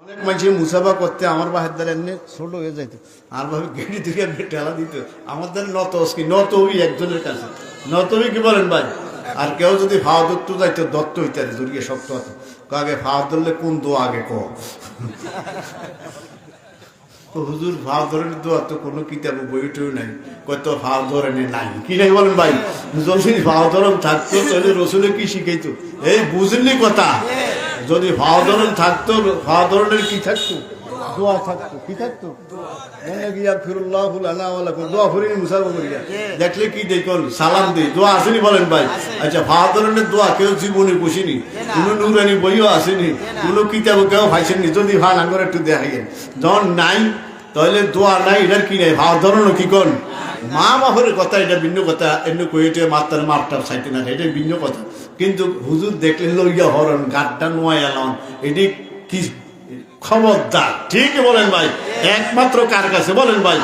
অনেক মানুষ মুসাফা করতে আমার বাহের দ্বারা এমনি ছোট হয়ে যাইতো আর ভাবে গেড়ি থেকে এমনি ঠেলা দিত আমার দ্বারা নতই একজনের কাছে নতই কি বলেন ভাই। আর কেউ যদি ফাওয়া দত্ত যাইতো দত্ত হইতে জড়িয়ে শক্ত হতো আগে ফাওয়া ধরলে কোন দোয়া আগে হুজুর ভাব ধরনের দোয়া তো কোনো কিতাব বইটেও নাই কত ভাব ধরনের নাই কি নাই বলেন ভাই। যদি ভাব ধরন থাকতো তাহলে রসুলে কি শিখাইতো এই বুঝলি কথা। যদি ভাব ধরন থাকতো ভাব ধরনের কি থাকতো দোয়া থাকতো কি থাকতো দেখলে কি দেখুন সালাম দিই দোয়া আসেনি বলেন ভাই। আচ্ছা ভাব ধরনের দোয়া কেউ জীবনে বসিনি কোনো নুরানি বইও আসেনি কোনো কিতাব কেউ পাইছেনি। যদি ভাল আঙ্গর একটু দেখা গেল যখন নাই তাহলে দোয়া নাই এটার কি নাই ভাব ধরনও কি কোন মা বাপের কথা এটা ভিন্ন কথা এমনি কইতে মাত্রার মাপটার চাইতে না এটা ভিন্ন কথা। কিন্তু হুজুর দেখলে লইয়া হরণ গাড্ডা নোয়া এলাম এটি কি খবরদার ঠিক বলেন ভাই। একমাত্র কার কাছে বলেন ভাই।